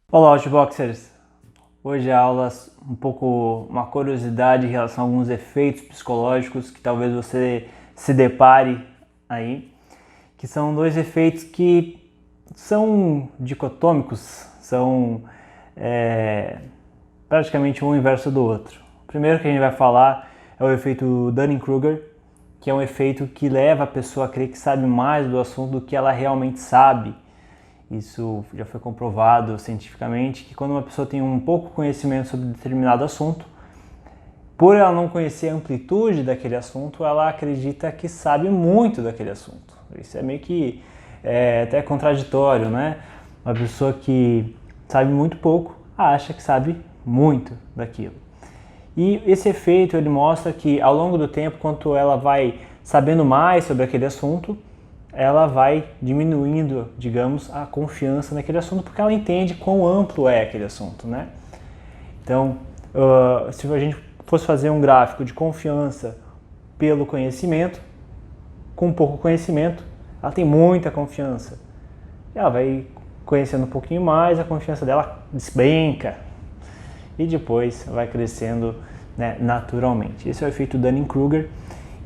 Olá, Outboxers! Hoje a aula é um pouco uma curiosidade em relação a alguns efeitos psicológicos que talvez você se depare aí, que são dois efeitos que são dicotômicos, são praticamente um inverso do outro. O primeiro que a gente vai falar é o efeito Dunning-Kruger, que é um efeito que leva a pessoa a crer que sabe mais do assunto do que ela realmente sabe. Isso já foi comprovado cientificamente, que quando uma pessoa tem um pouco conhecimento sobre determinado assunto, por ela não conhecer a amplitude daquele assunto, ela acredita que sabe muito daquele assunto. Isso é meio que até contraditório, né? Uma pessoa que sabe muito pouco acha que sabe muito daquilo. E esse efeito ele mostra que ao longo do tempo, quanto ela vai sabendo mais sobre aquele assunto, ela vai diminuindo, digamos, a confiança naquele assunto, porque ela entende quão amplo é aquele assunto, né? Então, se a gente fosse fazer um gráfico de confiança pelo conhecimento, com pouco conhecimento, ela tem muita confiança. Ela vai conhecendo um pouquinho mais, a confiança dela despenca e depois vai crescendo, né, naturalmente. Esse é o efeito Dunning-Kruger.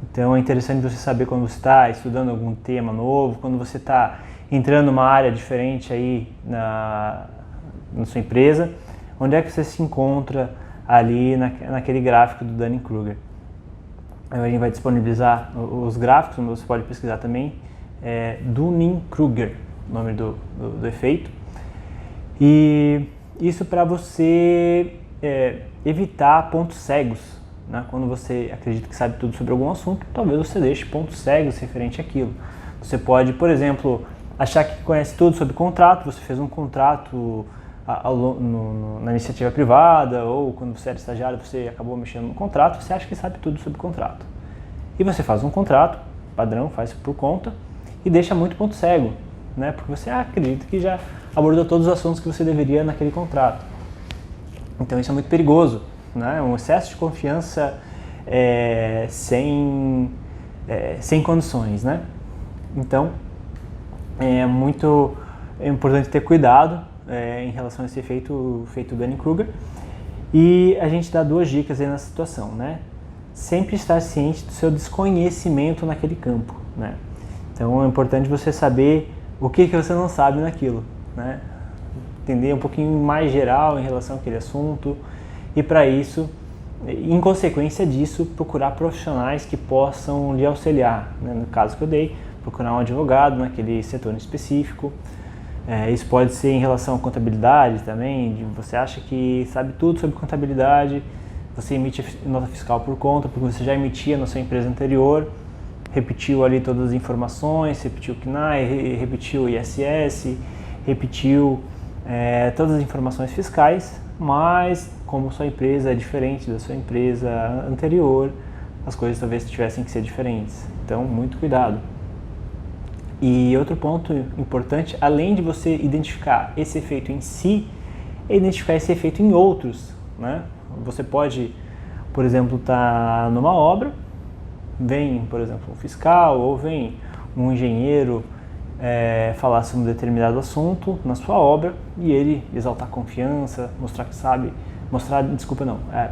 Então é interessante você saber quando você está estudando algum tema novo, quando você está entrando numa área diferente aí na sua empresa, onde é que você se encontra ali naquele gráfico do Dunning-Kruger. A gente vai disponibilizar os gráficos, você pode pesquisar também, Dunning-Kruger, o nome do efeito. E isso para você evitar pontos cegos. Quando você acredita que sabe tudo sobre algum assunto, talvez você deixe pontos cegos referente àquilo. Você pode, por exemplo, achar que conhece tudo sobre contrato, você fez um contrato na iniciativa privada, ou quando você era estagiário você acabou mexendo no contrato, você acha que sabe tudo sobre contrato. E você faz um contrato, padrão, faz por conta, e deixa muito ponto cego, né? Porque você acredita que já abordou todos os assuntos que você deveria naquele contrato. Então isso é muito perigoso. Um excesso de confiança sem condições, né? Então é muito importante ter cuidado em relação a esse efeito Dunning-Kruger, e a gente dá duas dicas aí nessa situação, né? Sempre estar ciente do seu desconhecimento naquele campo, né? Então é importante você saber o que você não sabe naquilo, né? Entender um pouquinho mais geral em relação àquele assunto. E para isso, em consequência disso, procurar profissionais que possam lhe auxiliar. No caso que eu dei, procurar um advogado naquele setor específico. Isso pode ser em relação à contabilidade também. Você acha que sabe tudo sobre contabilidade, você emite nota fiscal por conta, porque você já emitia na sua empresa anterior, repetiu ali todas as informações, repetiu o CNAE, repetiu o ISS, repetiu todas as informações fiscais, mas como sua empresa é diferente da sua empresa anterior, as coisas talvez tivessem que ser diferentes. Então, muito cuidado. E outro ponto importante, além de você identificar esse efeito em si, é identificar esse efeito em outros, né? Você pode, por exemplo, estar numa obra, vem, por exemplo, um fiscal ou vem um engenheiro falar sobre um determinado assunto na sua obra e ele exaltar confiança, mostrar que sabe,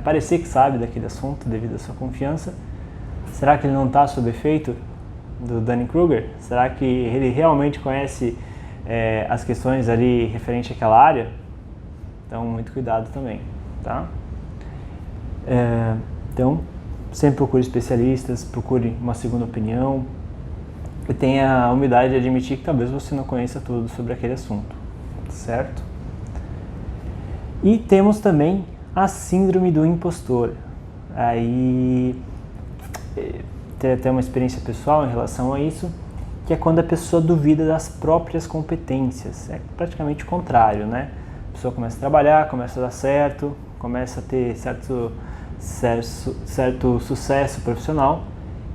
parecer que sabe daquele assunto devido à sua confiança. Será que ele não está sob efeito do Dunning-Kruger? Será que ele realmente conhece as questões ali referente àquela área? Então, muito cuidado também, tá? Então, sempre procure especialistas, procure uma segunda opinião, e tenha a humildade de admitir que talvez você não conheça tudo sobre aquele assunto, certo? E temos também a síndrome do impostor. Aí tem até uma experiência pessoal em relação a isso, que é quando a pessoa duvida das próprias competências. É praticamente o contrário, né? A pessoa começa a trabalhar, começa a dar certo, começa a ter certo sucesso profissional,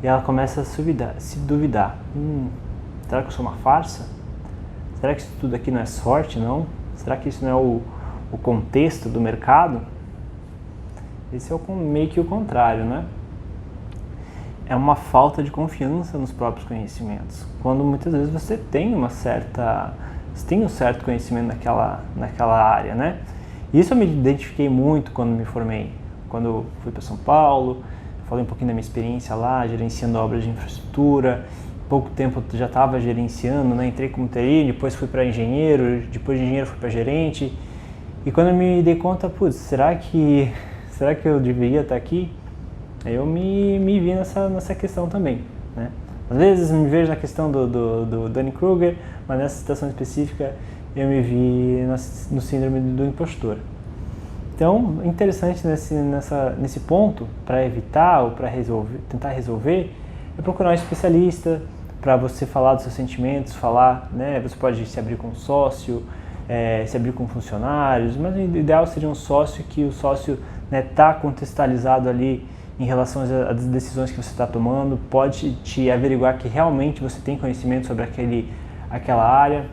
e ela começa a se duvidar. Será que eu sou uma farsa? Será que isso tudo aqui não é sorte, não? Será que isso não é o contexto do mercado? Esse é meio que o contrário, né? É uma falta de confiança nos próprios conhecimentos. Quando muitas vezes você tem uma certa você tem um certo conhecimento naquela área, né? Isso eu me identifiquei muito quando me formei. Quando eu fui para São Paulo, falei um pouquinho da minha experiência lá, gerenciando obras de infraestrutura. Pouco tempo eu já estava gerenciando, né? Entrei como TI, depois fui para engenheiro, depois de engenheiro fui para gerente. E quando eu me dei conta, putz, será que eu deveria estar aqui? Aí eu me vi nessa questão também, né? Às vezes me vejo na questão do Dunning-Kruger, mas nessa situação específica eu me vi no síndrome do impostor. Então, interessante nesse ponto, para evitar ou para tentar resolver, é procurar um especialista para você falar dos seus sentimentos, falar, né? Você pode se abrir com um sócio, se abrir com funcionários, mas o ideal seria um sócio que o sócio está contextualizado ali em relação às decisões que você está tomando, pode te averiguar que realmente você tem conhecimento sobre aquela área.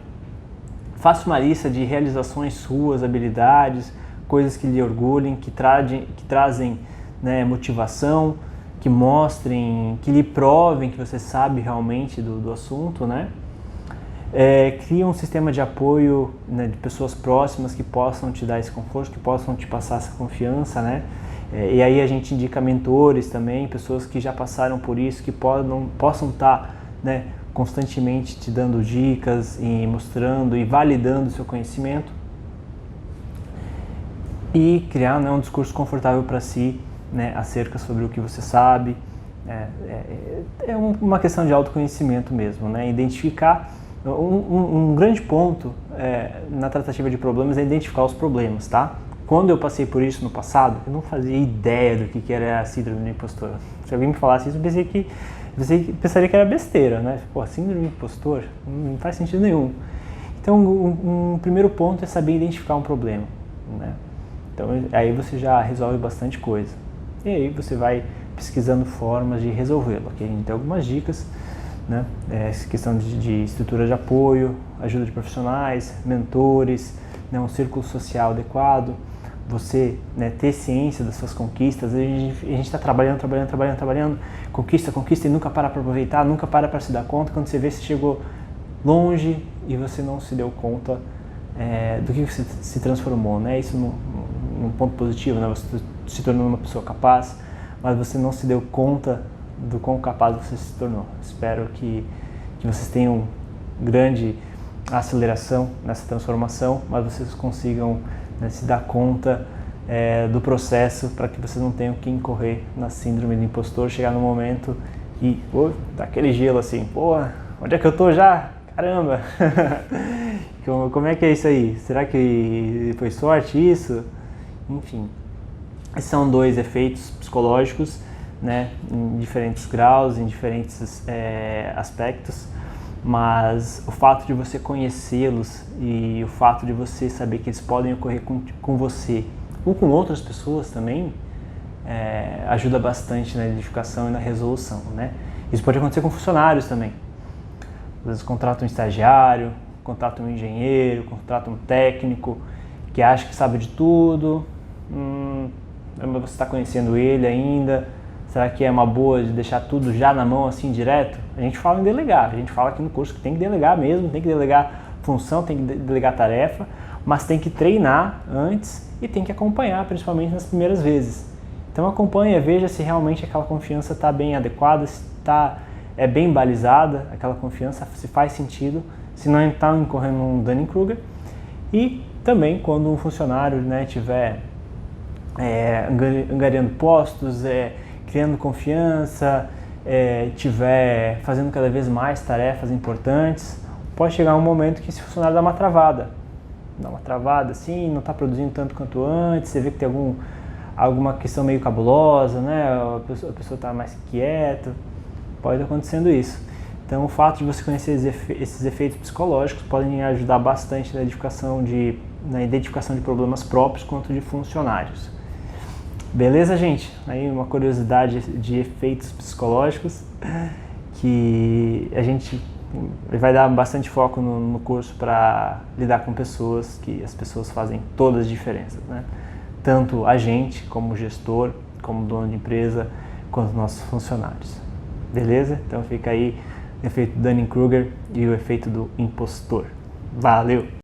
Faça uma lista de realizações suas, habilidades, coisas que lhe orgulhem, que trazem, né, motivação, que mostrem, que lhe provem que você sabe realmente do assunto, né? Cria um sistema de apoio, né, de pessoas próximas que possam te dar esse conforto, que possam te passar essa confiança, né? E aí a gente indica mentores também, pessoas que já passaram por isso, que possam estar, né, constantemente te dando dicas e mostrando e validando o seu conhecimento. E criar, né, um discurso confortável para si, né, acerca sobre o que você sabe. É uma questão de autoconhecimento mesmo, né? Identificar um grande ponto na tratativa de problemas é identificar os problemas, tá? Quando eu passei por isso no passado, eu não fazia ideia do que era a síndrome do impostor. Se alguém me falasse isso, eu pensaria que era besteira, né? Pô, síndrome do impostor não faz sentido nenhum. Então, um primeiro ponto é saber identificar um problema, né? Então, aí você já resolve bastante coisa. E aí você vai pesquisando formas de resolvê-lo. Aqui a gente tem algumas dicas, né? Essa questão de estrutura de apoio, ajuda de profissionais, mentores, né? Um círculo social adequado, você, né, ter ciência das suas conquistas. A gente está trabalhando, conquista e nunca para aproveitar, nunca para se dar conta. Quando você vê, você chegou longe e você não se deu conta do que você se transformou, né? Isso num ponto positivo, né? Você se tornou uma pessoa capaz, mas você não se deu conta do quão capaz você se tornou. Espero que vocês tenham grande aceleração nessa transformação, mas vocês consigam, né, se dar conta do processo, para que vocês não tenham que incorrer na síndrome do impostor, chegar no momento e dá aquele gelo assim, pô, onde é que eu tô já? Caramba! Como é que é isso aí? Será que foi sorte isso? Enfim, esses são 2 efeitos psicológicos, né, em diferentes graus, em diferentes aspectos, mas o fato de você conhecê-los e o fato de você saber que eles podem ocorrer com você ou com outras pessoas também ajuda bastante na identificação e na resolução, né? Isso pode acontecer com funcionários também. Às vezes contrata um estagiário, contrata um engenheiro, contrata um técnico que acha que sabe de tudo, mas você está conhecendo ele ainda. Será que é uma boa de deixar tudo já na mão assim direto? A gente fala em delegar, a gente fala aqui no curso que tem que delegar mesmo, tem que delegar função, tem que delegar tarefa, mas tem que treinar antes e tem que acompanhar, principalmente nas primeiras vezes. Então acompanha, veja se realmente aquela confiança está bem adequada, se é bem balizada, aquela confiança, se faz sentido, se não está incorrendo num Dunning-Kruger. E também quando um funcionário, né, estiver angariando postos, criando confiança, estiver fazendo cada vez mais tarefas importantes, pode chegar um momento que esse funcionário dá uma travada assim, não está produzindo tanto quanto antes, você vê que tem alguma questão meio cabulosa, né? A pessoa está mais quieta, pode acontecendo isso. Então o fato de você conhecer esses efeitos psicológicos podem ajudar bastante na identificação de problemas próprios quanto de funcionários. Beleza, gente? Aí uma curiosidade de efeitos psicológicos que a gente vai dar bastante foco no curso para lidar com pessoas, que as pessoas fazem todas as diferenças, né? Tanto a gente, como gestor, como dono de empresa, quanto nossos funcionários. Beleza? Então fica aí o efeito Dunning-Kruger e o efeito do impostor. Valeu!